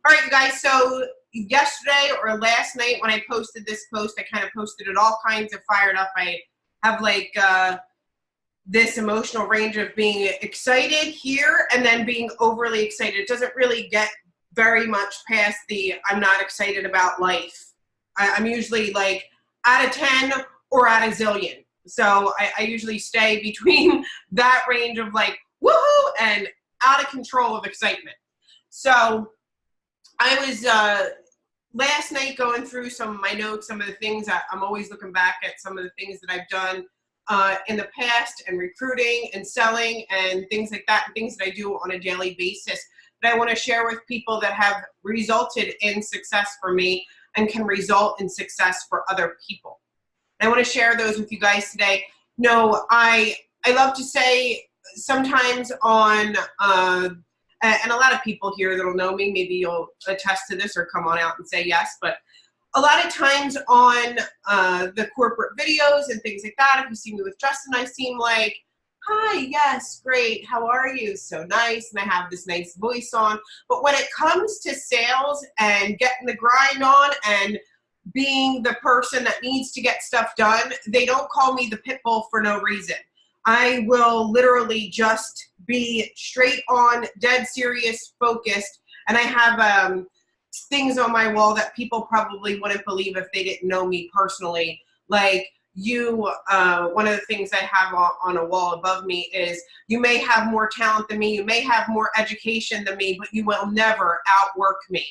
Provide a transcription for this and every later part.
All right, you guys, so yesterday or last night when I posted this post, I kind of posted it all kinds of fired up. I have like this emotional range of being excited here and then being overly excited. It doesn't really get very much past the I'm not excited about life. I'm usually like out of 10 or out of zillion. So I usually stay between that range of like woohoo and out of control of excitement. So I was last night going through some of my notes, some of the things I'm always looking back at some of the things that I've done in the past and recruiting and selling and things like that, and things that I do on a daily basis that I want to share with people that have resulted in success for me and can result in success for other people. And I want to share those with you guys today. No, I love to say sometimes on and a lot of people here that'll know me, maybe you'll attest to this or come on out and say yes, but a lot of times on the corporate videos and things like that, if you see me with Justin, I seem like, hi, yes, great, how are you? So nice, and I have this nice voice on. But when it comes to sales and getting the grind on and being the person that needs to get stuff done, they don't call me the pit bull for no reason. I will literally just be straight on, dead serious, focused, and I have things on my wall that people probably wouldn't believe if they didn't know me personally. Like one of the things I have on a wall above me is, you may have more talent than me, you may have more education than me, but you will never outwork me.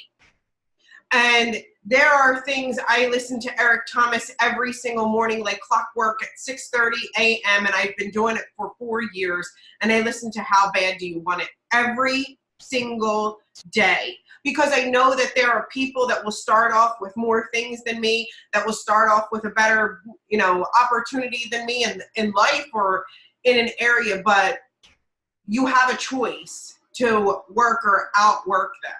And there are things, I listen to Eric Thomas every single morning like clockwork at 6:30 a.m. and I've been doing it for 4 years, and I listen to How Bad Do You Want It every single day, because I know that there are people that will start off with more things than me, that will start off with a better, opportunity than me in life or in an area, but you have a choice to work or outwork them.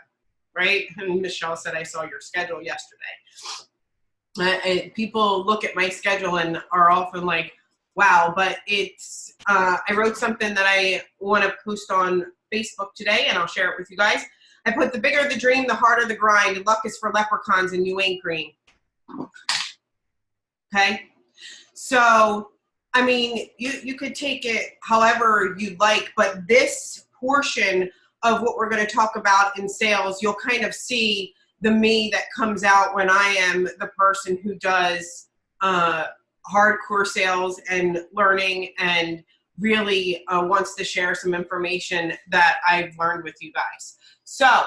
Right? And Michelle said, I saw your schedule yesterday. People look at my schedule and are often like, wow, but it's, I wrote something that I want to post on Facebook today, and I'll share it with you guys. I put, the bigger the dream, the harder the grind. Luck is for leprechauns and you ain't green. Okay? So, I mean, you could take it however you'd like, but this portion of what we're going to talk about in sales, you'll kind of see the me that comes out when I am the person who does hardcore sales and learning and really wants to share some information that I've learned with you guys. So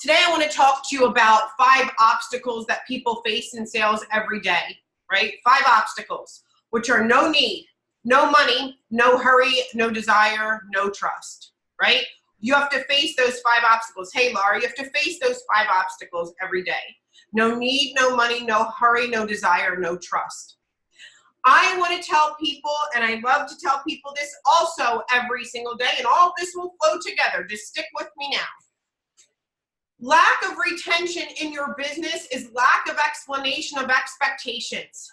today I want to talk to you about 5 obstacles that people face in sales every day, right? 5 obstacles, which are no need, no money, no hurry, no desire, no trust. Right? You have to face those 5 obstacles. Hey, Laura, you have to face those 5 obstacles every day. No need, no money, no hurry, no desire, no trust. I want to tell people, and I love to tell people this also every single day, and all this will flow together. Just stick with me now. Lack of retention in your business is lack of explanation of expectations.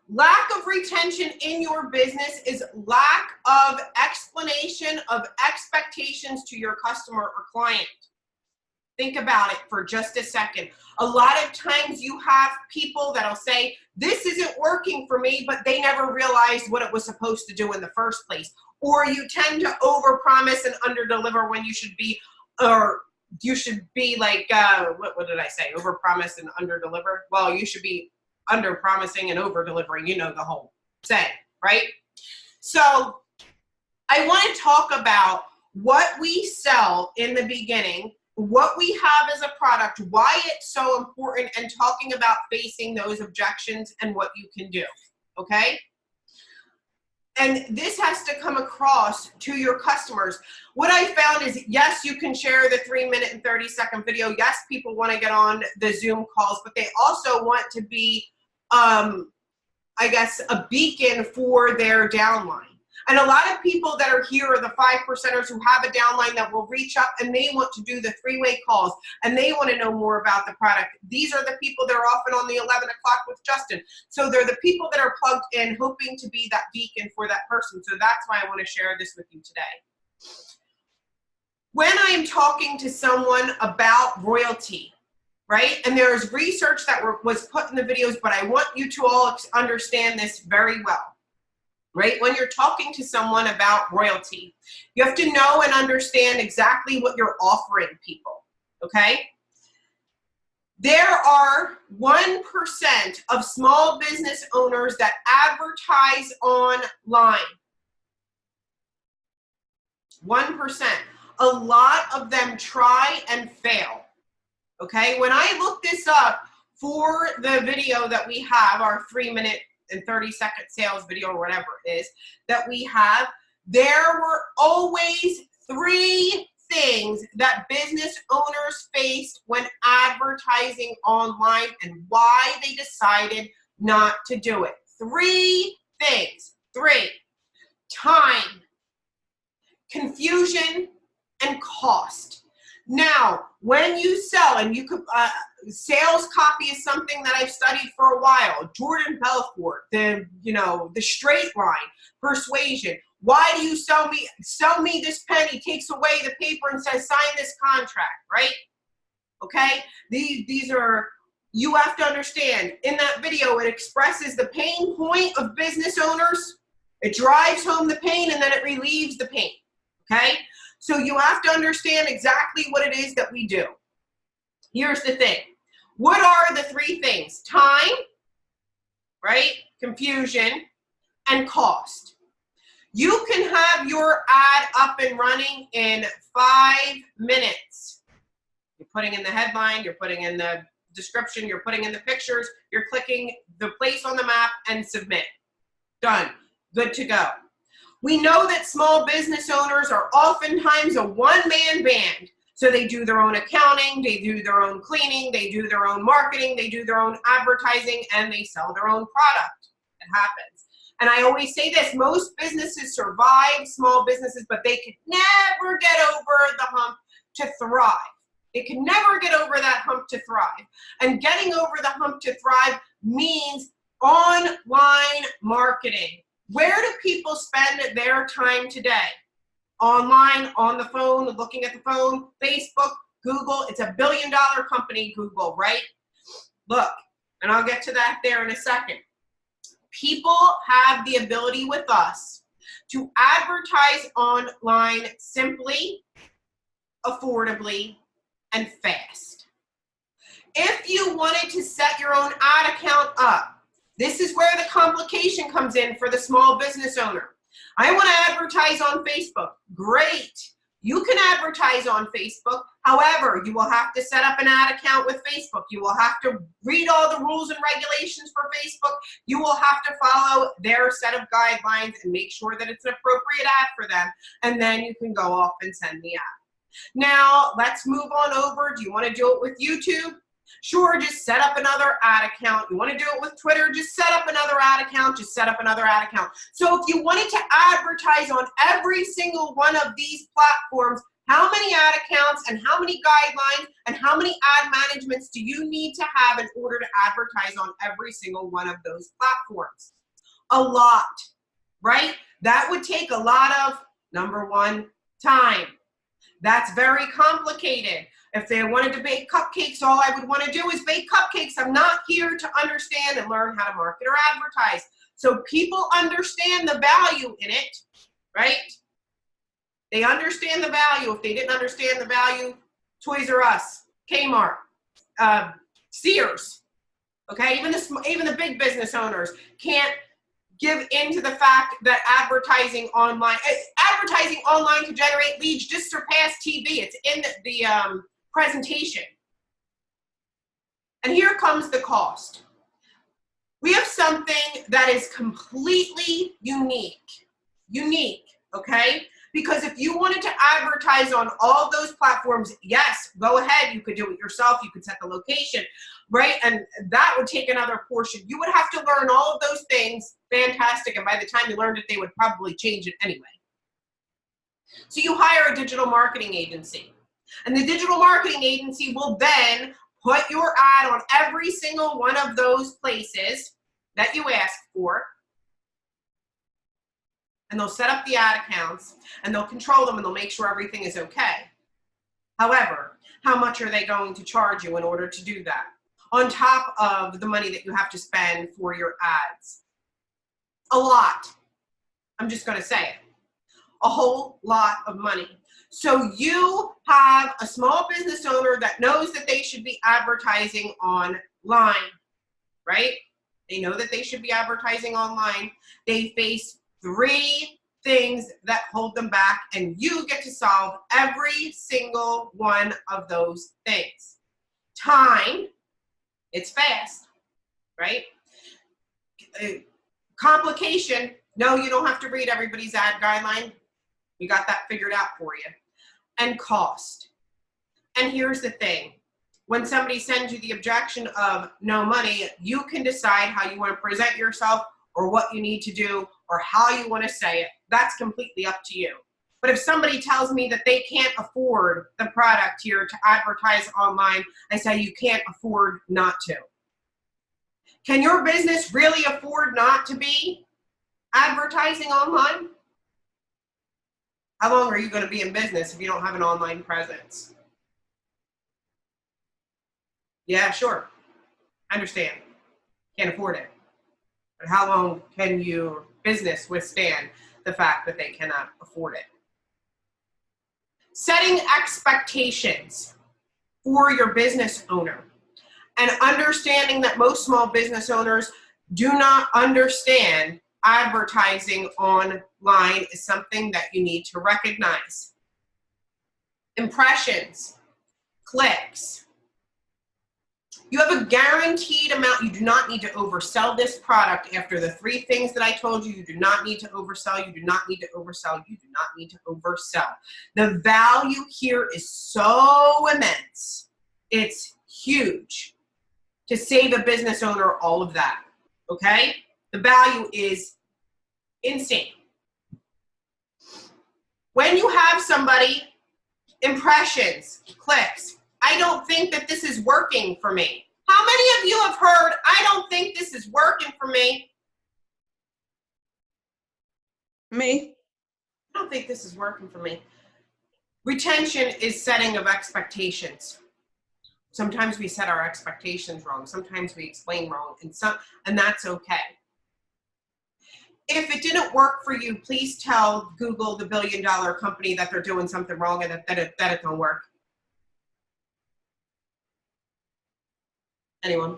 Lack of retention in your business is lack of explanation of expectations to your customer or client. Think about it for just a second. A lot of times you have people that'll say, this isn't working for me, but they never realized what it was supposed to do in the first place. Or you tend to overpromise and underdeliver when you should be, or you should be like, what did I say? Overpromise and underdeliver? Well, you should be under promising and over delivering, the whole saying, right? So I want to talk about what we sell in the beginning, what we have as a product, why it's so important, and talking about facing those objections and what you can do, okay? And this has to come across to your customers. What I found is, yes, you can share the 3-minute and 30-second video. Yes, people want to get on the Zoom calls, but they also want to be, I guess, a beacon for their downline. And a lot of people that are here are the 5%ers who have a downline that will reach up and they want to do the 3-way calls and they want to know more about the product. These are the people that are often on the 11 o'clock with Justin. So they're the people that are plugged in, hoping to be that beacon for that person. So that's why I want to share this with you today. when I'm talking to someone about royalty, right? And there's research that was put in the videos, but I want you to all understand this very well, right? When you're talking to someone about royalty, you have to know and understand exactly what you're offering people, okay? There are 1% of small business owners that advertise online. 1%. A lot of them try and fail. Okay, when I looked this up for the video that we have, our 3-minute and 30-second sales video or whatever it is that we have, there were always 3 things that business owners faced when advertising online and why they decided not to do it. 3 things. 3. Time, confusion, and cost. Now, when you sell, and you could, sales copy is something that I've studied for a while. Jordan Belfort, the straight line, persuasion. Why do you sell me this pen? He takes away the paper and says, sign this contract, right? Okay, these are, you have to understand, in that video, it expresses the pain point of business owners. It drives home the pain and then it relieves the pain, okay? So you have to understand exactly what it is that we do. Here's the thing. What are the 3 things? Time, right? Confusion, and cost. You can have your ad up and running in 5 minutes. You're putting in the headline, you're putting in the description, you're putting in the pictures, you're clicking the place on the map and submit. Done. Good to go. We know that small business owners are oftentimes a one-man band. So they do their own accounting, they do their own cleaning, they do their own marketing, they do their own advertising, and they sell their own product. It happens. And I always say this, most businesses survive, small businesses, but they can never get over the hump to thrive. They can never get over that hump to thrive. And getting over the hump to thrive means online marketing. Where do people spend their time today? Online, on the phone, looking at the phone, Facebook, Google. It's $1 billion company, Google, right? Look, and I'll get to that there in a second. People have the ability with us to advertise online simply, affordably, and fast. If you wanted to set your own ad account up, this is where the complication comes in for the small business owner. I want to advertise on Facebook. Great. You can advertise on Facebook. However, you will have to set up an ad account with Facebook. You will have to read all the rules and regulations for Facebook. You will have to follow their set of guidelines and make sure that it's an appropriate ad for them. And then you can go off and send the ad. Now, let's move on over. Do you want to do it with YouTube? Sure, just set up another ad account. You want to do it with Twitter? Just set up another ad account. Just set up another ad account. So if you wanted to advertise on every single one of these platforms, how many ad accounts and how many guidelines and how many ad managements do you need to have in order to advertise on every single one of those platforms? A lot, right? That would take a lot of, number 1, time. That's very complicated. If they wanted to bake cupcakes, all I would want to do is bake cupcakes. I'm not here to understand and learn how to market or advertise. So people understand the value in it, right? They understand the value. If they didn't understand the value, Toys R Us, Kmart, Sears, okay? Even the big business owners can't give into the fact that advertising online to generate leads just surpassed TV. It's in the presentation. And here comes the cost. We have something that is completely unique, okay? Because if you wanted to advertise on all those platforms, yes, go ahead, you could do it yourself, you could set the location, right? And that would take another portion. You would have to learn all of those things, fantastic, and by the time you learned it, they would probably change it anyway. So you hire a digital marketing agency. And the digital marketing agency will then put your ad on every single one of those places that you ask for. And they'll set up the ad accounts and they'll control them and they'll make sure everything is okay. However, how much are they going to charge you in order to do that? On top of the money that you have to spend for your ads? A lot. I'm just going to say it. A whole lot of money. So you have a small business owner that knows that they should be advertising online, right? They know that they should be advertising online. They face 3 things that hold them back, and you get to solve every single one of those things. Time, it's fast, right? Complication, no, you don't have to read everybody's ad guideline. We got that figured out for you. And cost. And here's the thing. When somebody sends you the objection of no money, you can decide how you want to present yourself or what you need to do or how you want to say it. That's completely up to you. But if somebody tells me that they can't afford the product here to advertise online, I say you can't afford not to. Can your business really afford not to be advertising online? How long are you going to be in business if you don't have an online presence? Yeah, sure. I understand. Can't afford it. But how long can your business withstand the fact that they cannot afford it? Setting expectations for your business owner and understanding that most small business owners do not understand advertising online is something that you need to recognize. Impressions, clicks. You have a guaranteed amount. You do not need to oversell this product. After the 3 things that I told you, you do not need to oversell. You do not need to oversell. You do not need to oversell. The value here is so immense. It's huge to save a business owner all of that, okay? The value is insane. When you have somebody, impressions, clicks, I don't think that this is working for me. How many of you have heard, I don't think this is working for me? Me. I don't think this is working for me. Retention is setting of expectations. Sometimes we set our expectations wrong. Sometimes we explain wrong, and that's okay. If it didn't work for you, please tell Google, the billion-dollar company, that they're doing something wrong and that it don't work. Anyone?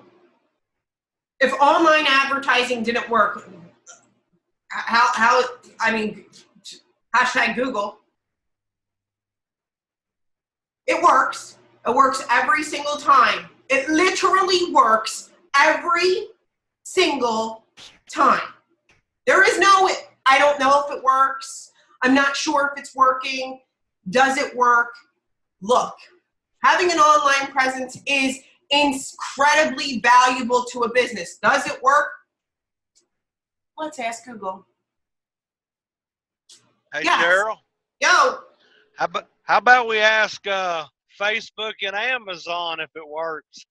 If online advertising didn't work, hashtag Google. It works. It works every single time. It literally works every single time. There is no, I don't know if it works. I'm not sure if it's working. Does it work? Look, having an online presence is incredibly valuable to a business. Does it work? Let's ask Google. Hey, yes. Cheryl. Yo. How about we ask Facebook and Amazon if it works?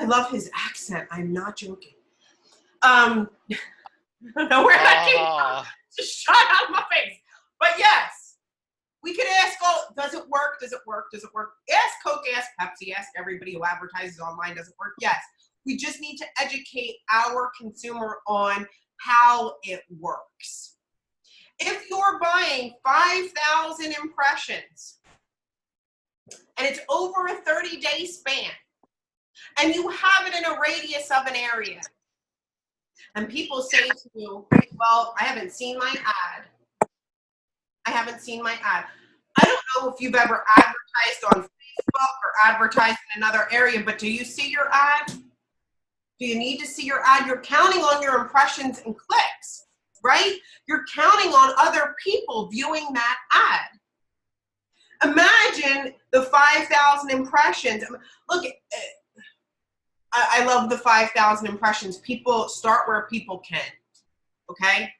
I love his accent. I'm not joking. I don't know where that came from. Just shot out of my face. But yes, we could ask does it work? Does it work? Does it work? Ask Coke, ask Pepsi, ask everybody who advertises online, does it work? Yes. We just need to educate our consumer on how it works. If you're buying 5,000 impressions and it's over a 30-day span and you have it in a radius of an area and people say to you, well, I haven't seen my ad. I haven't seen my ad. I don't know if you've ever advertised on Facebook or advertised in another area, but do you see your ad? Do you need to see your ad? You're counting on your impressions and clicks, right? You're counting on other people viewing that ad. Imagine the 5,000 impressions. Look, I love the 5,000 impressions. People start where people can, okay?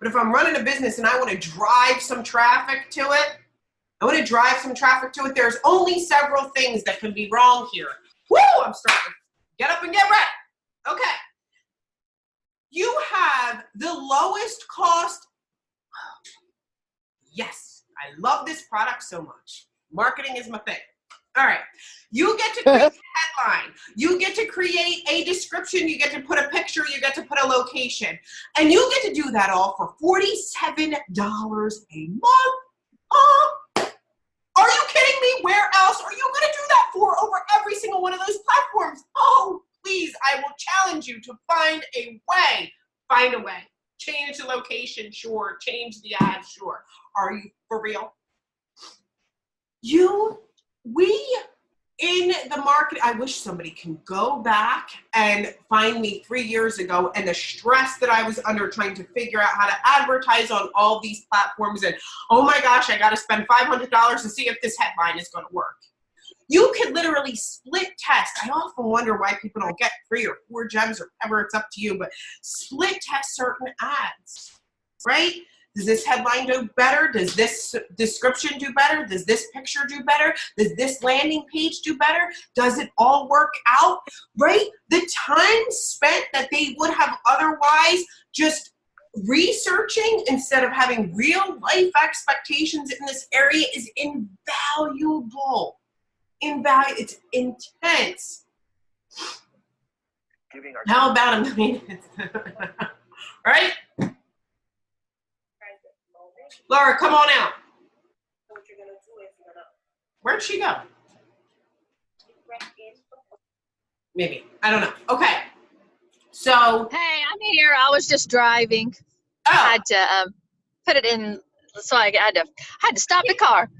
But if I'm running a business and I want to drive some traffic to it, there's only several things that can be wrong here. Woo! I'm starting to get up and get ready. Okay. You have the lowest cost. Yes, I love this product so much. Marketing is my thing. All right. You get to create a headline. You get to create a description. You get to put a picture. You get to put a location. And you get to do that all for $47 a month. Are you kidding me? Where else are you going to do that for over every single one of those platforms? Oh, please, I will challenge you to find a way. Find a way. Change the location, sure. Change the ad, sure. Are you for real? We in the market, I wish somebody can go back and find me 3 years ago and the stress that I was under trying to figure out how to advertise on all these platforms and, oh my gosh, I got to spend $500 to see if this headline is going to work. You could literally split test. I often wonder why people don't get 3 or 4 gems or whatever, it's up to you, but split test certain ads, right? Does this headline do better? Does this description do better? Does this picture do better? Does this landing page do better? Does it all work out, right? The time spent that they would have otherwise just researching instead of having real life expectations in this area is invaluable. It's intense. How about $1 million? Right? Laura, come on out. Where'd she go? Maybe. I don't know. Okay. So. Hey, I'm here. I was just driving. Oh. I had to put it in, so I had to stop the car.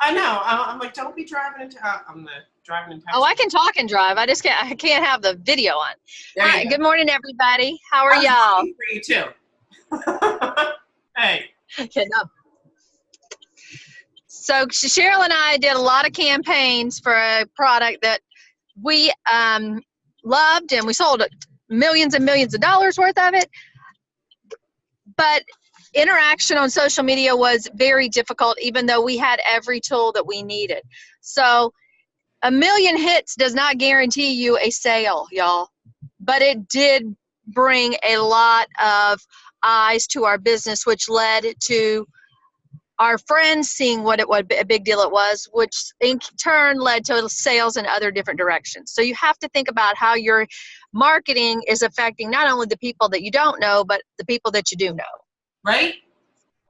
I know. I'm like, don't be driving into. I'm driving in Texas. Oh, I can talk and drive. I can't have the video on. Hi, good morning, everybody. How are y'all? For you too. Hey. So Cheryl and I did a lot of campaigns for a product that we loved, and we sold millions and millions of dollars worth of it. But interaction on social media was very difficult, even though we had every tool that we needed. So 1 million hits does not guarantee you a sale, y'all, but it did bring a lot of eyes to our business, which led to our friends seeing what a big deal it was, which in turn led to sales in other different directions. So you have to think about how your marketing is affecting not only the people that you don't know, but the people that you do know. Right?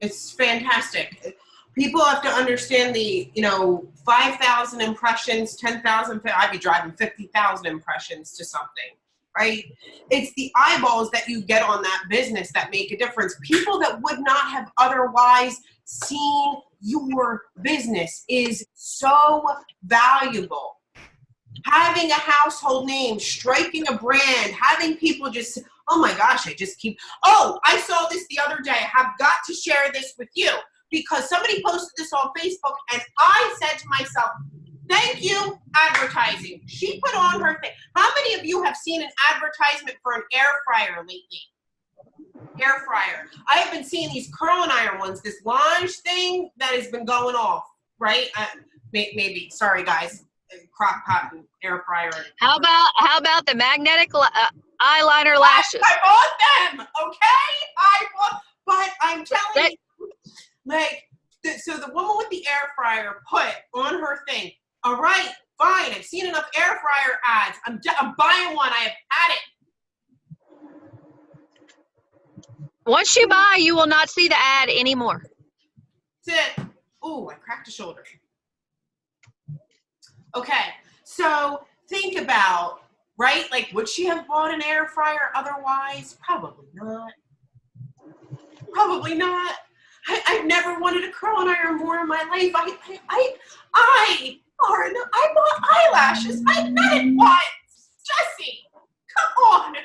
It's fantastic. People have to understand the, 5,000 impressions, 10,000, I'd be driving 50,000 impressions to something. Right? It's the eyeballs that you get on that business that make a difference. People that would not have otherwise seen your business is so valuable. Having a household name, striking a brand, having people just, oh my gosh, I saw this the other day. I have got to share this with you because somebody posted this on Facebook and I said to myself, thank you, advertising. She put on her thing. How many of you have seen an advertisement for an air fryer lately? Air fryer. I have been seeing these curling iron ones, this launch thing that has been going off, right? Maybe, sorry guys, crock pot and air fryer. How about the magnetic eyeliner lashes? I bought them, okay? But I'm telling you, so the woman with the air fryer put on her thing, all right, fine, I've seen enough air fryer ads. I'm buying one. I have had it. Once you buy, you will not see the ad anymore. That's it. Ooh, I cracked a shoulder. Okay, so think about, right? Like, would she have bought an air fryer otherwise? Probably not. Probably not. I've never wanted a curling iron more in my life. I bought eyelashes. I met it once. Jesse, come on.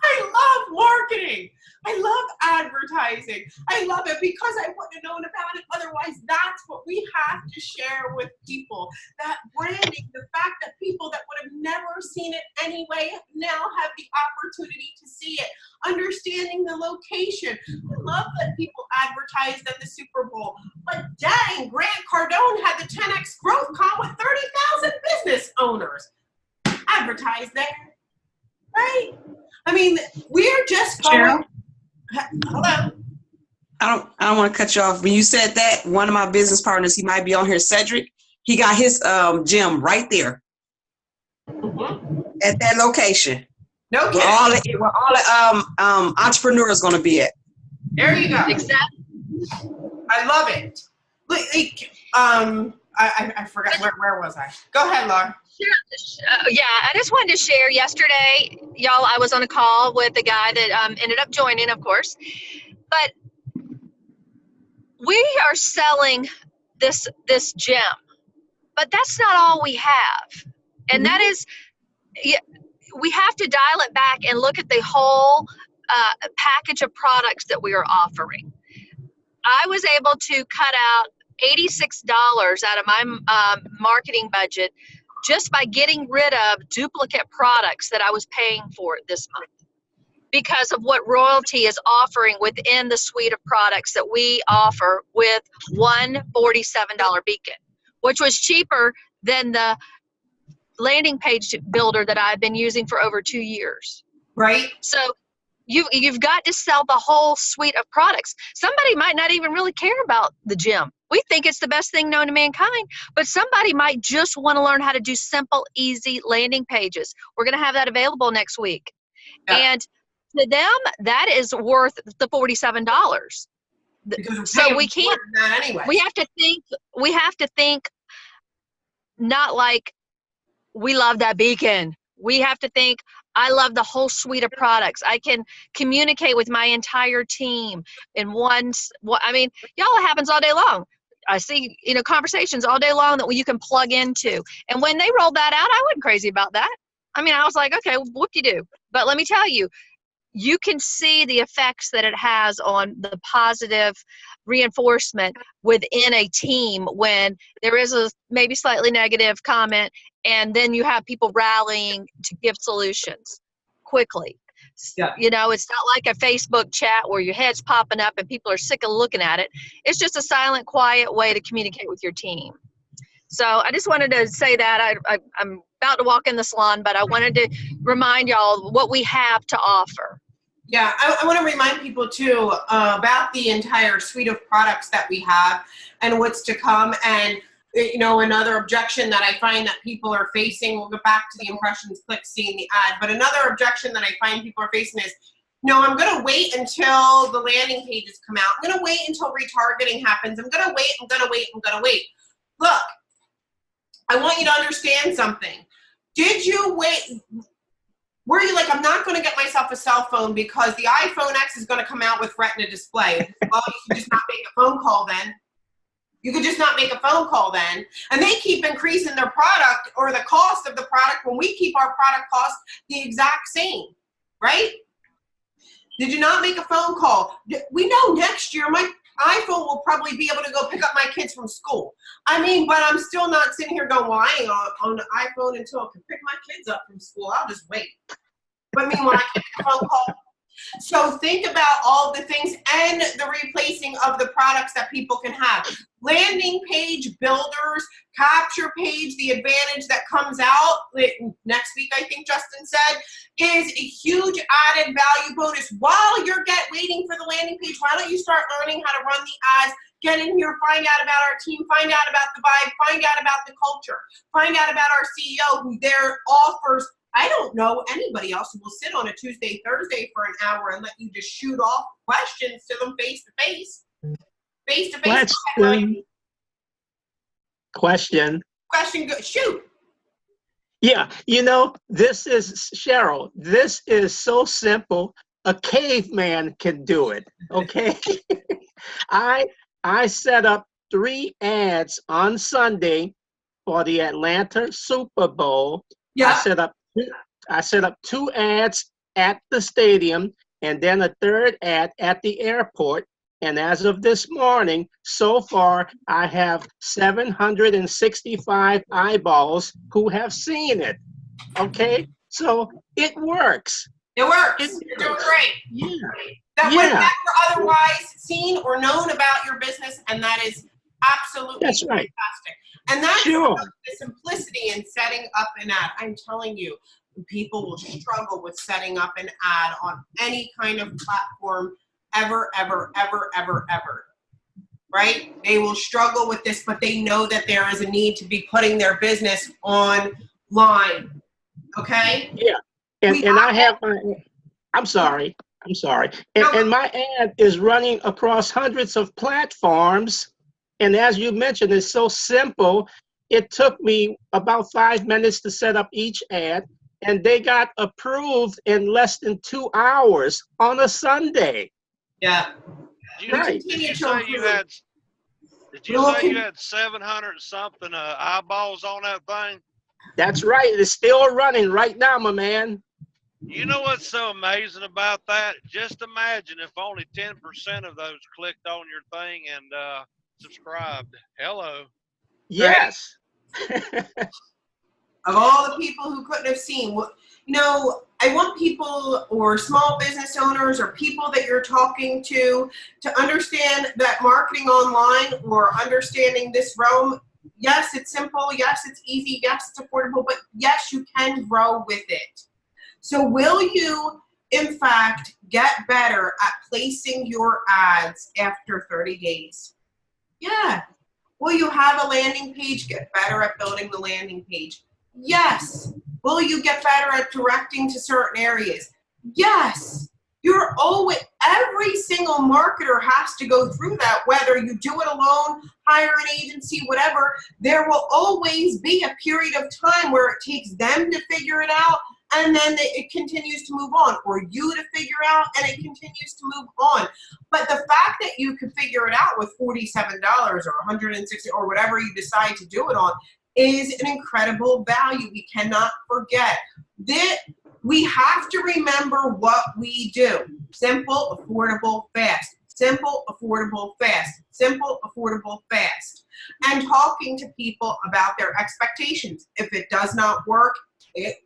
I love marketing. I love advertising. I love it because I wouldn't have known about it. Otherwise, that's what we have to share with people. That branding, the fact that people that would have never seen it anyway now have the opportunity to see it. Understanding the location. I love that people advertised at the Super Bowl. But dang, Grant Cardone had the 10X growth con with 30,000 business owners. Advertise there. Right? I mean, we're just going. Cheryl? Hello. I don't want to cut you off. When you said that, one of my business partners, he might be on here, Cedric. He got his gym right there at that location. No Where kidding. all the entrepreneurs going to be at. There you go. Exactly. I love it. Like, I forgot where was I? Go ahead, Laura. Yeah, I just wanted to share yesterday, y'all, I was on a call with a guy that ended up joining, of course. But we are selling this gym, but that's not all we have. And that is, we have to dial it back and look at the whole package of products that we are offering. I was able to cut out $86 out of my marketing budget just by getting rid of duplicate products that I was paying for this month, because of what Royaltie is offering within the suite of products that we offer with one $47 beacon, which was cheaper than the landing page builder that I've been using for over 2 years. Right? So you've got to sell the whole suite of products. Somebody might not even really care about the gym. We think it's the best thing known to mankind, but somebody might just want to learn how to do simple, easy landing pages. We're going to have that available next week. Yeah. And to them, that is worth the $47. So we can't, anyway. we have to think not like we love that beacon. We have to think, I love the whole suite of products. I can communicate with my entire team in one. I mean, y'all, it happens all day long. I see, conversations all day long that you can plug into. And when they rolled that out, I wasn't crazy about that. I mean, I was like, okay, whoop-de-doo. But let me tell you, you can see the effects that it has on the positive reinforcement within a team when there is a maybe slightly negative comment, and then you have people rallying to give solutions quickly. Yeah. It's not like a Facebook chat where your head's popping up and people are sick of looking at it. It's just a silent, quiet way to communicate with your team. So I just wanted to say that. I'm about to walk in the salon, but I wanted to remind y'all what we have to offer. Yeah, I want to remind people too about the entire suite of products that we have and what's to come. And another objection that I find that people are facing, we'll get back to the impressions, clicks, seeing the ad, but another objection that I find people are facing is, no, I'm going to wait until the landing pages come out. I'm going to wait until retargeting happens. I'm going to wait. Look, I want you to understand something. Did you wait? Were you like, I'm not going to get myself a cell phone because the iPhone X is going to come out with Retina display? Well, you could just not make a phone call then. And they keep increasing their product or the cost of the product when we keep our product cost the exact same, right? Did you not make a phone call? We know next year my iPhone will probably be able to go pick up my kids from school. I mean, but I'm still not sitting here going, well, I ain't on the iPhone until I can pick my kids up from school. I'll just wait. But meanwhile, I can make a phone call. So think about all the things and the replacing of the products that people can have. Landing page builders, capture page, the advantage that comes out next week, I think Justin said, is a huge added value bonus. While you're waiting for the landing page, why don't you start learning how to run the ads, get in here, find out about our team, find out about the vibe, find out about the culture, find out about our CEO who their offers. I don't know anybody else who will sit on a Tuesday, Thursday for an hour and let you just shoot off questions to them face to face. Face to face. Question. Shoot. Yeah, this is Cheryl. This is so simple. A caveman can do it. Okay. I set up 3 ads on Sunday for the Atlanta Super Bowl. Yeah. I set up 2 ads at the stadium and then a 3rd ad at the airport. And as of this morning, so far, I have 765 eyeballs who have seen it. Okay? So it works. It works. You're doing great. Yeah. That would never otherwise seen or known about your business, and that is absolutely That's right. fantastic. And that's Sure. the simplicity in setting up an ad. I'm telling you, people will struggle with setting up an ad on any kind of platform ever, ever, ever, ever, ever. Right? They will struggle with this, but they know that there is a need to be putting their business online. Okay? Yeah. And I have my, I'm sorry. And my ad is running across hundreds of platforms. And as you mentioned, it's so simple. It took me about 5 minutes to set up each ad, and they got approved in less than 2 hours on a Sunday. Yeah. Right. Did you say you had 700 something eyeballs on that thing? That's right. It's still running right now, my man. You know what's so amazing about that? Just imagine if only 10% of those clicked on your thing and subscribed. Hello. Yes. Of all the people who couldn't have seen, I want people or small business owners or people that you're talking to understand that marketing online or understanding this realm, yes, it's simple, yes, it's easy, yes, it's affordable, but yes, you can grow with it. So will you, in fact, get better at placing your ads after 30 days? Yeah. Will you have a landing page? Get better at building the landing page? Yes. Will you get better at directing to certain areas? Yes. Every single marketer has to go through that, whether you do it alone, hire an agency, whatever. There will always be a period of time where it takes them to figure it out, and then it continues to move on, or you to figure out and it continues to move on. But the fact that you could figure it out with $47 or $160 or whatever you decide to do it on is an incredible value. We cannot forget that. We have to remember what we do. Simple, affordable, fast. Simple, affordable, fast. Simple, affordable, fast. And talking to people about their expectations. If it does not work, it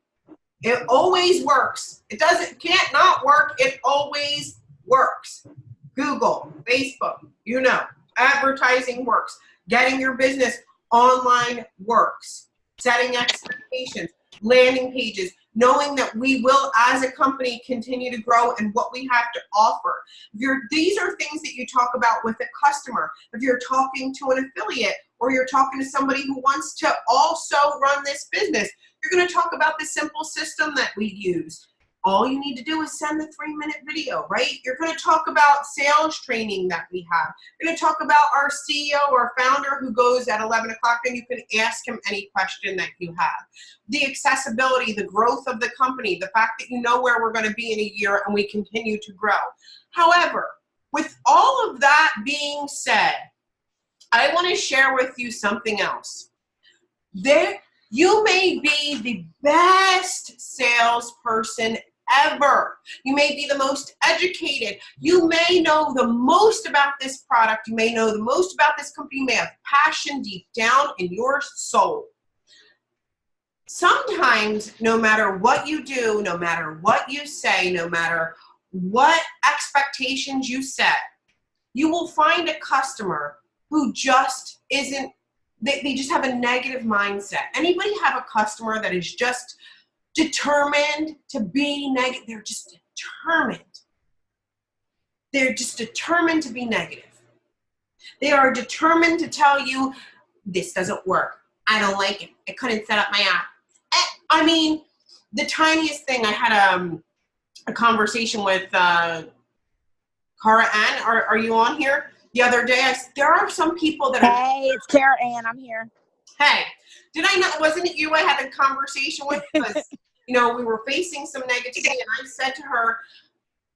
always works. Can't not work. It always works. Google, Facebook, advertising works. Getting your business online works. Setting expectations, landing pages, knowing that we will, as a company, continue to grow and what we have to offer. These are things that you talk about with a customer. If you're talking to an affiliate or you're talking to somebody who wants to also run this business, you're going to talk about the simple system that we use. All you need to do is send the 3-minute video, right? You're going to talk about sales training that we have. You're going to talk about our CEO or founder who goes at 11 o'clock and you can ask him any question that you have. The accessibility, the growth of the company, the fact that you know where we're going to be in a year and we continue to grow. However, with all of that being said, I want to share with you something else. You may be the best salesperson ever. You may be the most educated. You may know the most about this product. You may know the most about this company. You may have passion deep down in your soul. Sometimes, no matter what you do, no matter what you say, no matter what expectations you set, you will find a customer who just isn't, they just have a negative mindset. Anybody have a customer that is just determined to be negative? They're just determined. They're just determined to be negative. They are determined to tell you, this doesn't work. I don't like it. I couldn't set up my app. I mean, the tiniest thing, I had a conversation with Cara Ann. Are you on here? The other day, there are some people that Hey, it's Cara Ann. I'm here. Hey, wasn't it you I had a conversation with? Because, we were facing some negativity, and I said to her,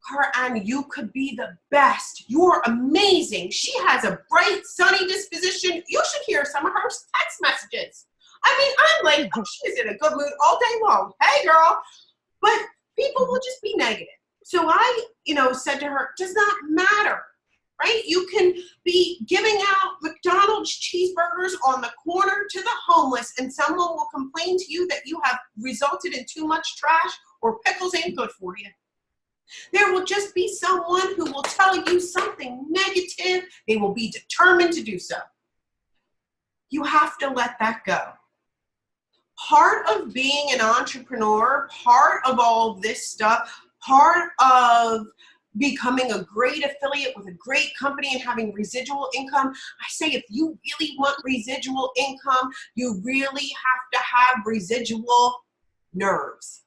Cara Ann, you could be the best. You're amazing. She has a bright, sunny disposition. You should hear some of her text messages. I mean, I'm like, she's in a good mood all day long. Hey, girl. But people will just be negative. So I, said to her, does not matter. Right? You can be giving out McDonald's cheeseburgers on the corner to the homeless, and someone will complain to you that you have resulted in too much trash or pickles ain't good for you. There will just be someone who will tell you something negative. They will be determined to do so. You have to let that go. Part of being an entrepreneur, part of all this stuff, part of becoming a great affiliate with a great company and having residual income. I say if you really want residual income, you really have to have residual nerves.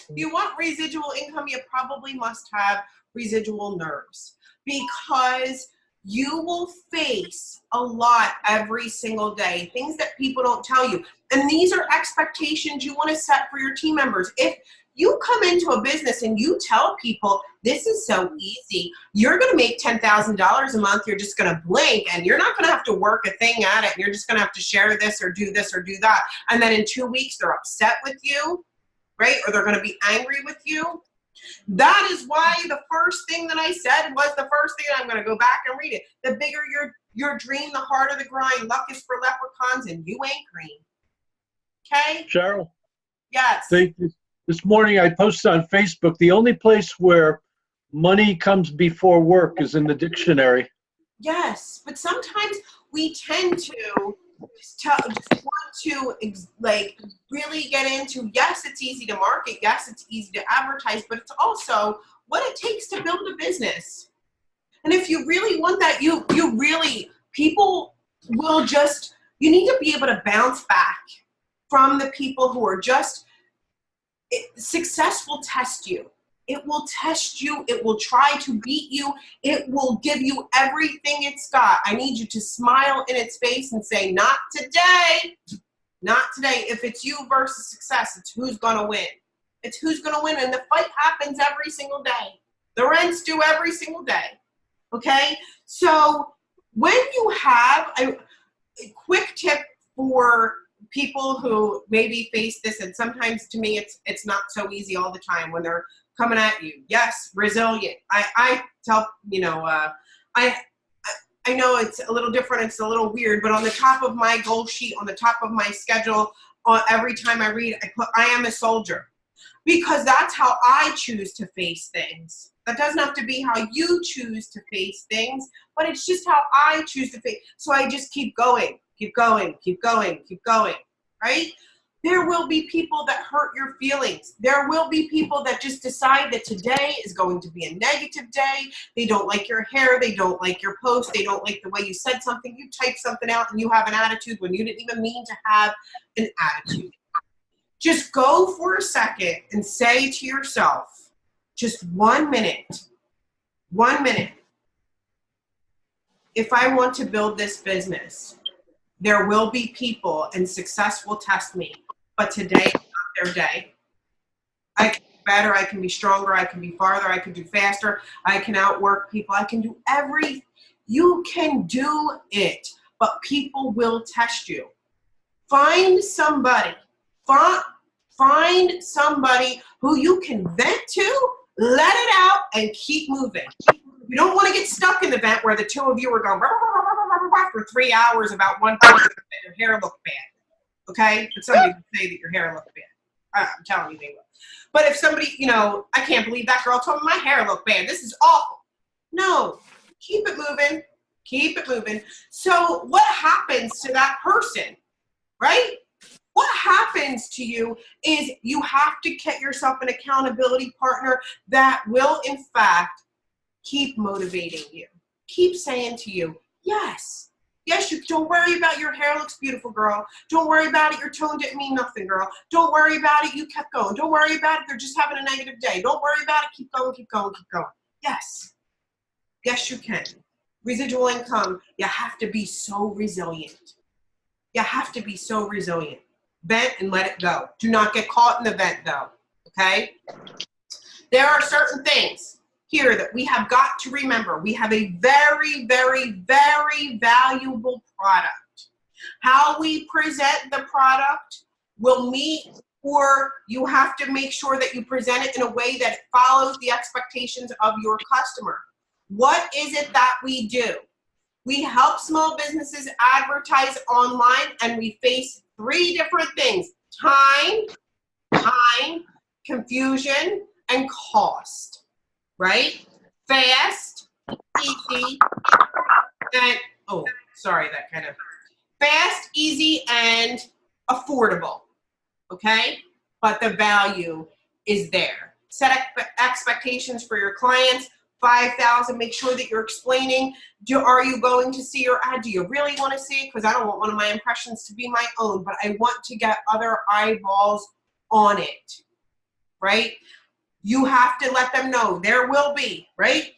If you want residual income, you probably must have residual nerves, because you will face a lot every single day, things that people don't tell you. And these are expectations you want to set for your team members. If you come into a business and you tell people, this is so easy, you're going to make $10,000 a month, you're just going to blink, and you're not going to have to work a thing at it, and you're just going to have to share this or do that. And then in 2 weeks, they're upset with you, right? Or they're going to be angry with you. That is why the first thing that I said was the first thing. I'm going to go back and read it. The bigger your dream, the harder the grind. Luck is for leprechauns, and you ain't green. Okay? Cheryl, Yes. this morning I posted on Facebook, the only place where money comes before work is in the dictionary. Yes, but sometimes we tend to just want to like really get into, yes, it's easy to market, yes, it's easy to advertise, but it's also what it takes to build a business. And if you really want that, you really, people will just, you need to be able to bounce back from the people who are just, success will test you. It will test you. It will try to beat you. It will give you everything it's got. I need you to smile in its face and say, not today. Not today. If it's you versus success, it's who's going to win. It's who's going to win. And the fight happens every single day. The rents do every single day. Okay? So when you have a quick tip for people who maybe face this, and sometimes to me it's not so easy all the time when they're coming at you. Yes, resilient. I tell, I know it's a little different, it's a little weird, but on the top of my goal sheet, on the top of my schedule, every time I read, I put, I am a soldier. Because that's how I choose to face things. That doesn't have to be how you choose to face things, but it's just how I choose to face. So I just keep going, right? There will be people that hurt your feelings. There will be people that just decide that today is going to be a negative day. They don't like your hair. They don't like your post. They don't like the way you said something. You typed something out and you have an attitude when you didn't even mean to have an attitude. Just go for a second and say to yourself, just 1 minute, 1 minute. If I want to build this business, there will be people and success will test me. But today is not their day. I can be better, I can be stronger, I can be farther, I can do faster, I can outwork people, I can do everything. You can do it, but people will test you. Find somebody who you can vent to, let it out, and keep moving. You don't want to get stuck in the vent where the two of you are going for 3 hours about one thing that your hair looked bad. Okay? But somebody would say that your hair looked bad. I'm telling you they will. But if somebody, I can't believe that girl told me my hair looked bad. This is awful. No. Keep it moving. Keep it moving. So what happens to that person, right? What happens to you is you have to get yourself an accountability partner that will, in fact, keep motivating you. Keep saying to you, yes. Yes, you don't worry about your hair looks beautiful, girl. Don't worry about it. Your tone didn't mean nothing, girl. Don't worry about it. You kept going. Don't worry about it. They're just having a negative day. Don't worry about it. Keep going, keep going, keep going. Yes. Yes, you can. Residual income, you have to be so resilient. You have to be so resilient. Vent and let it go. Do not get caught in the vent, though. Okay? There are certain things here that we have got to remember. We have a very, very, very valuable product. How we present the product will meet, or you have to make sure that you present it in a way that follows the expectations of your customer. What is it that we do? We help small businesses advertise online, and we face 3 different things: time, confusion, and cost. Right? Fast, easy, and, fast, easy, and affordable. Okay? But the value is there. set expectations for your clients. 5,000, make sure that you're explaining, are you going to see your ad? Do you really want to see it? Because I don't want one of my impressions to be my own, but I want to get other eyeballs on it, right? You have to let them know there will be, right?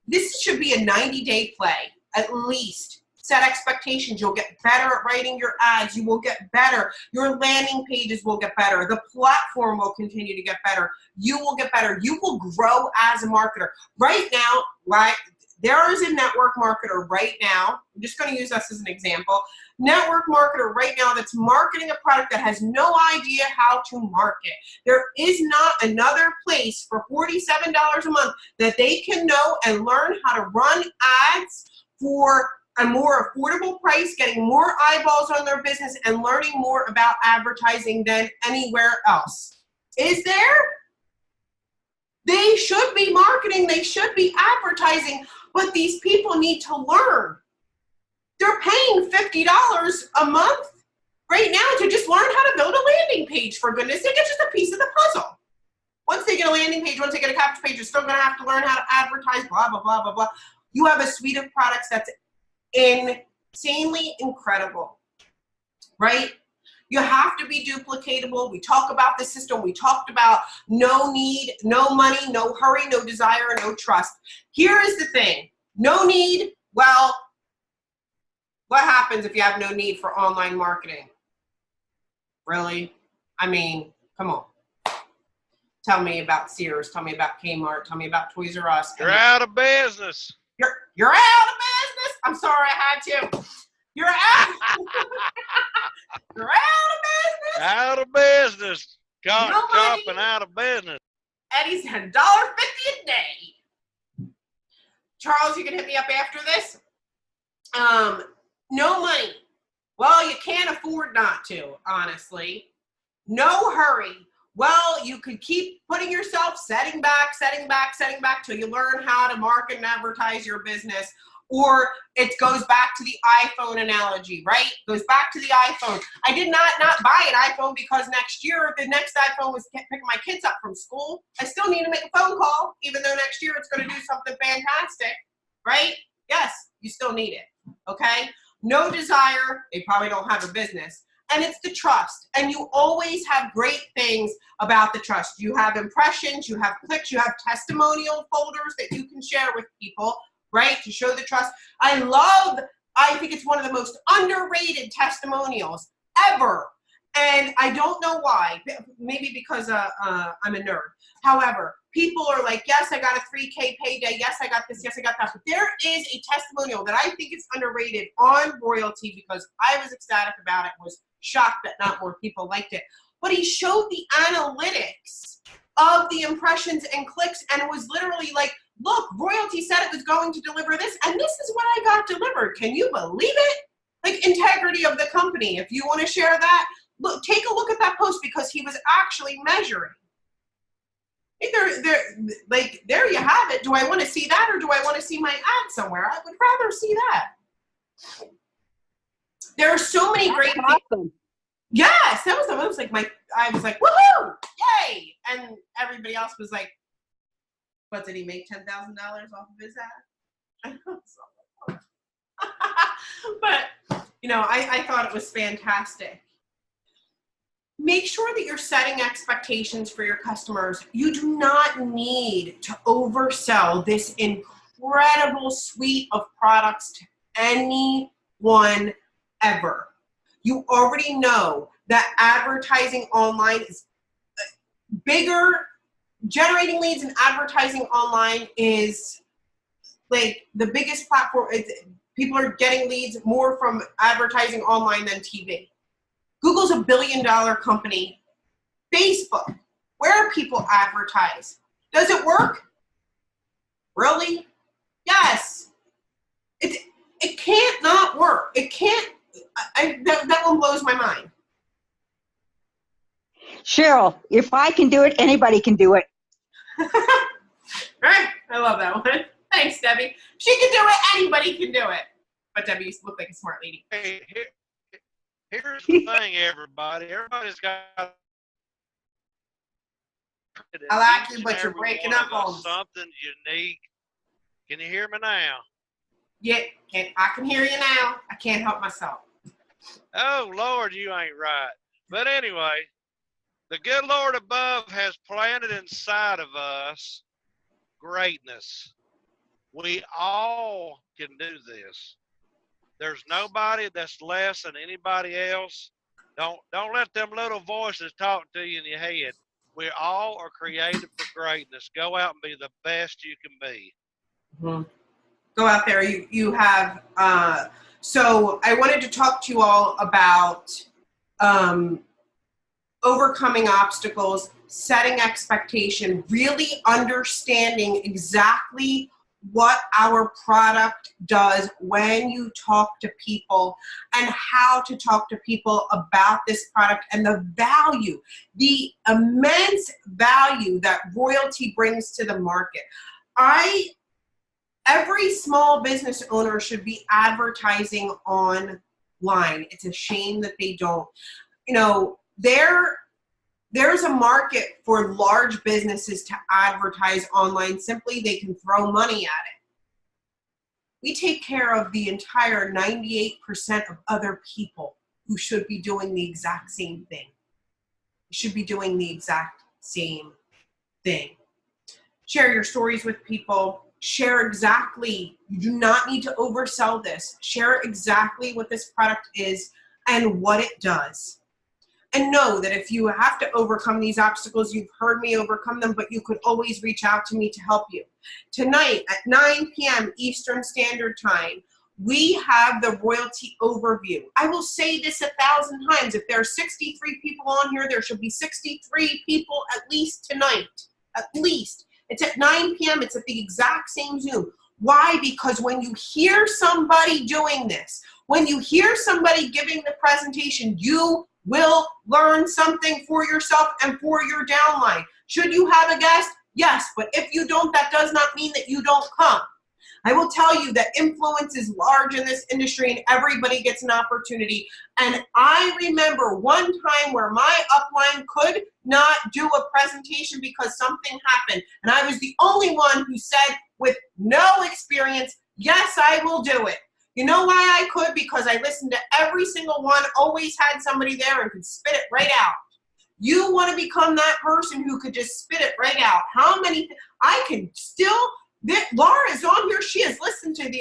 This should be a 90-day play, at least. Set expectations. You'll get better at writing your ads. You will get better. Your landing pages will get better. The platform will continue to get better. You will get better. You will grow as a marketer. Right now, right, there is a network marketer right now. I'm just going to use us as an example. Network marketer right now that's marketing a product that has no idea how to market. There is not another place for $47 a month that they can know and learn how to run ads for a more affordable price, getting more eyeballs on their business and learning more about advertising than anywhere else. Is there? They should be marketing, they should be advertising, but these people need to learn. They're paying $50 a month right now to just learn how to build a landing page, for goodness sake. It's just a piece of the puzzle. Once they get a landing page, once they get a capture page, they're still gonna have to learn how to advertise, blah, blah, blah, blah, blah. You have a suite of products that's insanely incredible, right? You have to be duplicatable. We talk about the system. We talked about no need, no money, no hurry, no desire, no trust. Here is the thing. No need, well, what happens if you have no need for online marketing? Really? I mean, come on. Tell me about Sears. Tell me about Kmart. Tell me about Toys R Us. You're out of business. You're out of business. I'm sorry, I had to. You're out. You're out of business. Out of business. No Chopping money. out of business. Eddie's $1.50 a day. Charles, you can hit me up after this. No money. Well, you can't afford not to, honestly. No hurry. Well, you could keep putting yourself setting back till you learn how to market and advertise your business. Or it goes back to the iPhone analogy, right? Goes back to the iPhone. I did not buy an iPhone because next year, the next iPhone was picking my kids up from school. I still need to make a phone call, even though next year it's going to do something fantastic, right? Yes, you still need it, okay? No desire, they probably don't have a business. And it's the trust. And you always have great things about the trust. You have impressions, you have clicks, you have testimonial folders that you can share with people, right, to show the trust. I think it's one of the most underrated testimonials ever. And I don't know why, maybe because I'm a nerd. However, people are like, yes, I got a 3K payday. Yes, I got this. Yes, I got that. But there is a testimonial that I think is underrated on Royaltie because I was ecstatic about it, was shocked that not more people liked it. But he showed the analytics of the impressions and clicks, and it was literally like, look, Royaltie said it was going to deliver this, and this is what I got delivered. Can you believe it? Like, integrity of the company. If you want to share that, look, take a look at that post because he was actually measuring. There you have it. Do I want to see that, or do I want to see my ad somewhere? I would rather see that. There are so many great things. Awesome. Yes, that was like I was like, woohoo, yay! And everybody else was like, what, did he make $10,000 off of his ad? But, you know, I thought it was fantastic. Make sure that you're setting expectations for your customers. You do not need to oversell this incredible suite of products to anyone ever. You already know that advertising online is bigger. Generating leads and advertising online is like the biggest platform. People are getting leads more from advertising online than TV. Google's $1 billion company. Facebook, where people advertise. Does it work? Really? Yes. It can't not work. It can't. That one blows my mind. Cheryl, if I can do it, anybody can do it. Right? I love that one. Thanks, Debbie. She can do it. Anybody can do it. But Debbie, you look like a smart lady. Hey, here's the thing, everybody. Everybody's got I like Each you, and but you're every breaking one up of us on us. something unique. Can you hear me now? Yeah, I can hear you now. I can't help myself. Oh, Lord, you ain't right. But anyway, the good Lord above has planted inside of us greatness. We all can do this. There's nobody that's less than anybody else. Don't let them little voices talk to you in your head. We all are created for greatness. Go out and be the best you can be. Mm-hmm. Go out there. You have. So I wanted to talk to you all about overcoming obstacles, setting expectation, really understanding exactly what our product does when you talk to people, and how to talk to people about this product and the value, the immense value that Royaltie brings to the market. Every small business owner should be advertising online. It's a shame that they don't. You know, there's a market for large businesses to advertise online. Simply, they can throw money at it. We take care of the entire 98% of other people who should be doing the exact same thing. You should be doing the exact same thing. Share your stories with people. Share exactly, you do not need to oversell this. Share exactly what this product is and what it does. And know that if you have to overcome these obstacles, you've heard me overcome them, but you could always reach out to me to help you. Tonight at 9 p.m. Eastern Standard Time, we have the Royaltie overview. I will say this 1,000 times. If there are 63 people on here, there should be 63 people at least tonight. At least. It's at 9 p.m. It's at the exact same Zoom. Why? Because when you hear somebody doing this, when you hear somebody giving the presentation, you will learn something for yourself and for your downline. Should you have a guest? Yes, but if you don't, that does not mean that you don't come. I will tell you that influence is large in this industry and everybody gets an opportunity. And I remember one time where my upline could not do a presentation because something happened. And I was the only one who said, with no experience, yes, I will do it. You know why I could? Because I listened to every single one, always had somebody there and could spit it right out. You want to become that person who could just spit it right out. How many, I can still, Laura is on here. She has listened to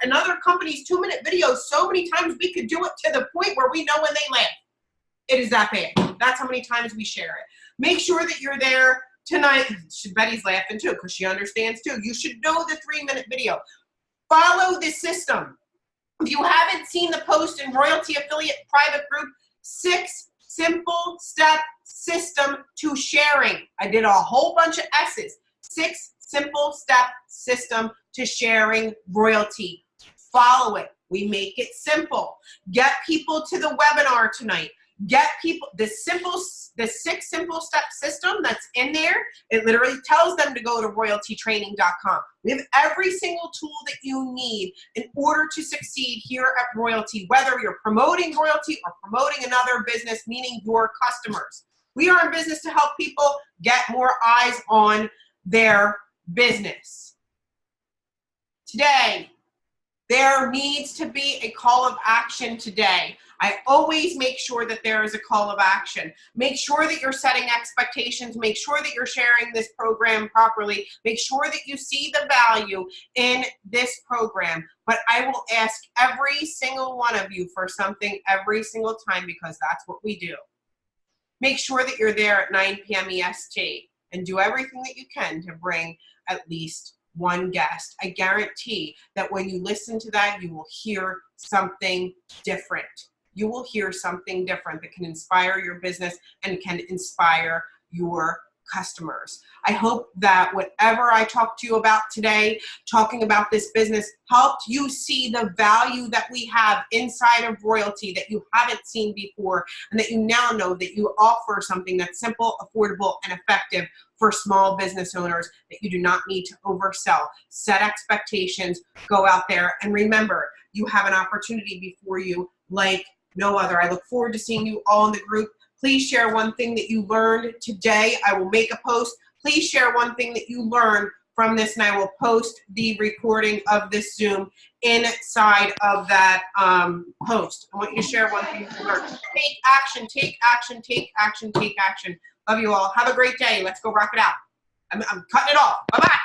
another company's 2-minute videos so many times we could do it to the point where we know when they laugh. It is that bad. That's how many times we share it. Make sure that you're there tonight. Betty's laughing too because she understands too. You should know the 3-minute video. Follow the system. If you haven't seen the post in Royaltie Affiliate Private Group, 6 simple step system to sharing. I did a whole bunch of S's. 6 simple step system to sharing Royaltie. Follow it. We make it simple. Get people to the webinar tonight. Get people, the 6 simple step system that's in there, it literally tells them to go to royaltietraining.com. We have every single tool that you need in order to succeed here at Royaltie, whether you're promoting Royaltie or promoting another business, meaning your customers. We are in business to help people get more eyes on their business. Today, there needs to be a call of action today. I always make sure that there is a call of action. Make sure that you're setting expectations. Make sure that you're sharing this program properly. Make sure that you see the value in this program. But I will ask every single one of you for something every single time because that's what we do. Make sure that you're there at 9 p.m. EST and do everything that you can to bring at least one guest. I guarantee that when you listen to that, you will hear something different. You will hear something different that can inspire your business and can inspire your customers. I hope that whatever I talked to you about today, talking about this business, helped you see the value that we have inside of Royaltie that you haven't seen before, and that you now know that you offer something that's simple, affordable, and effective for small business owners that you do not need to oversell. Set expectations, go out there, and remember, you have an opportunity before you like no other. I look forward to seeing you all in the group. Please share one thing that you learned today. I will make a post. Please share one thing that you learned from this, and I will post the recording of this Zoom inside of that post. I want you to share one thing you learned. Take action, take action, take action, take action. Love you all. Have a great day. Let's go rock it out. I'm cutting it off. Bye-bye.